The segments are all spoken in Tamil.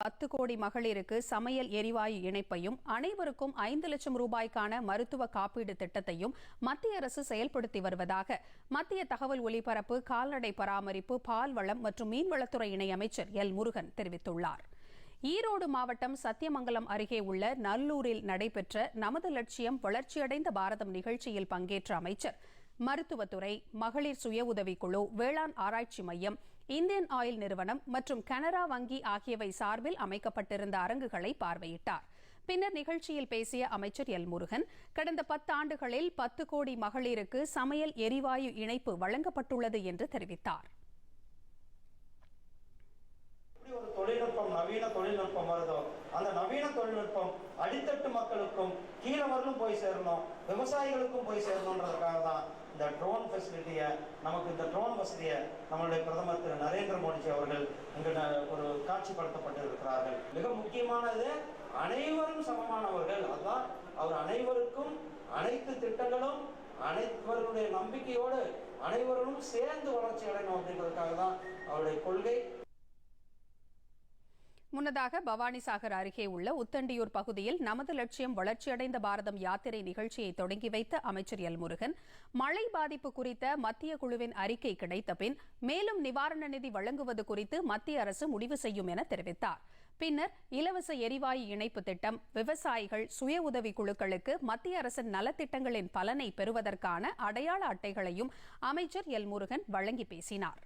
10 கோடி மகளிருக்கு சமையல் எரிவாயு இணைப்பையும் அனைவருக்கும் 5 லட்சம் ரூபாய்க்கான மருத்துவ காப்பீடு திட்டத்தையும் மத்திய அரசு செயல்படுத்தி வருவதாக மத்திய தகவல் ஒலிபரப்பு, கால்நடை பராமரிப்பு, பால்வளம் மற்றும் மீன்வளத்துறை இணையமைச்சர் எல். முருகன் தெரிவித்துள்ளார். ஈரோடு மாவட்டம் சத்தியமங்கலம் அருகே உள்ள நல்லூரில் நடைபெற்ற நமது லட்சியம் வளர்ச்சியடைந்த பாரதம் நிகழ்ச்சியில் பங்கேற்ற அமைச்சர் மருத்துவத்துறை, மகளிர் சுய உதவிக்குழு, வேளாண் ஆராய்ச்சி மையம், இந்தியன் ஆயில் நிறுவனம் மற்றும் கனரா வங்கி ஆகியவை சார்பில் அமைக்கப்பட்டிருந்த அரங்குகளை பார்வையிட்டார். பின்னர் நிகழ்ச்சியில் பேசிய அமைச்சர் எல். முருகன், கடந்த 10 ஆண்டுகளில் 10 கோடி மகளிருக்கு சமையல் எரிவாயு இணைப்பு வழங்கப்பட்டுள்ளது என்று தெரிவித்தார். நவீன தொழில்நுட்பம் வருதோ அந்த நவீன தொழில்நுட்பம் அடித்தட்டு மக்களுக்கும் கீழே வரலும் போய் சேரணும், விவசாயிகளுக்கும் போய் சேரணுன்றதுக்காக தான் இந்த ட்ரோன் ஃபெசிலிட்டியை, நமக்கு இந்த ட்ரோன் வசதியை நம்மளுடைய பிரதமர் திரு நரேந்திர மோடிஜி அவர்கள் இங்கு ஒரு காட்சிப்படுத்தப்பட்டிருக்கிறார்கள். மிக முக்கியமானது அனைவரும் சமமானவர்கள். அதுதான் அவர் அனைவருக்கும் அனைத்து திட்டங்களும் அனைவருடைய நம்பிக்கையோடு அனைவரும் சேர்ந்து வளர்ச்சி அடையணும் அப்படின்றதுக்காக தான் அவருடைய கொள்கை. முன்னதாக பவானிசாகர் அருகே உள்ள உத்தண்டியூர் பகுதியில் நமது லட்சியம் வளர்ச்சியடைந்த பாரதம் யாத்திரை நிகழ்ச்சியை தொடங்கி வைத்த அமைச்சர் எல். முருகன், மழை பாதிப்பு குறித்த மத்திய குழுவின் அறிக்கை கிடைத்த பின் மேலும் நிவாரண நிதி வழங்குவது குறித்து மத்திய அரசு முடிவு செய்யும் என தெரிவித்தார். பின்னர் இலவச எரிவாயு இணைப்பு திட்டம், விவசாயிகள், சுய உதவி குழுக்களுக்கு மத்திய அரசின் நலத்திட்டங்களின் பலனை பெறுவதற்கான அடையாள அட்டைகளையும் அமைச்சர் எல். முருகன் வழங்கி பேசினார்.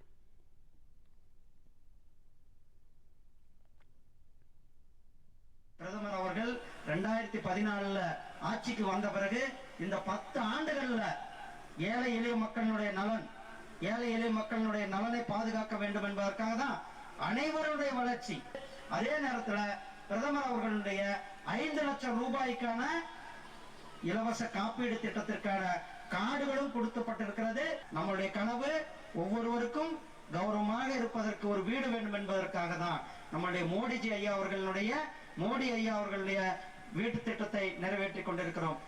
பிரதமர் அவர்கள் 2014 ஆட்சிக்கு வந்த பிறகு இந்த 10 ஆண்டுகள்ல ஏழை எளிய மக்களுடைய நலனை பாதுகாக்க வேண்டும் என்பதற்காக தான் அனைவருடைய வளர்ச்சி. அதே நேரத்தில் பிரதமர் அவர்களுடைய 5 லட்சம் ரூபாய்க்கான இலவச காப்பீடு திட்டத்திற்கான கார்டுகளும் கொடுக்கப்பட்டிருக்கிறது. நம்மளுடைய கனவு ஒவ்வொருவருக்கும் கௌரவமாக இருப்பதற்கு ஒரு வீடு வேண்டும் என்பதற்காக தான் நம்முடைய மோடி ஐயா அவர்களுடைய வீட்டு திட்டத்தை நிறைவேற்றிக் கொண்டிருக்கிறோம்.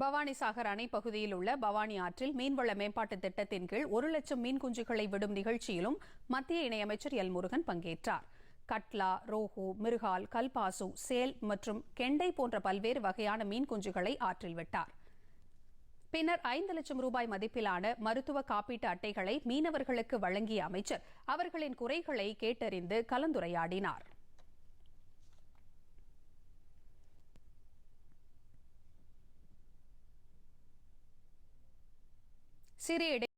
பவானிசாகர் அணை பகுதியில் உள்ள பவானி ஆற்றில் மீன்வள மேம்பாட்டு திட்டத்தின் கீழ் 1 லட்சம் மீன் குஞ்சுகளை விடும் நிகழ்ச்சியிலும் மத்திய இணையமைச்சர் எல். முருகன் பங்கேற்றார். கட்லா, ரோஹு, மிர்கால், கல்பாசு, சேல் மற்றும் கெண்டை போன்ற பல்வேறு வகையான மீன் குஞ்சுகளை ஆற்றில் விட்டார். பின்னர் 5 லட்சம் ரூபாய் மதிப்பிலான மருத்துவ காப்பீட்டு அட்டைகளை மீனவர்களுக்கு வழங்கிய அமைச்சர் அவர்களின் குறைகளை கேட்டறிந்து கலந்துரையாடினார். சிறிய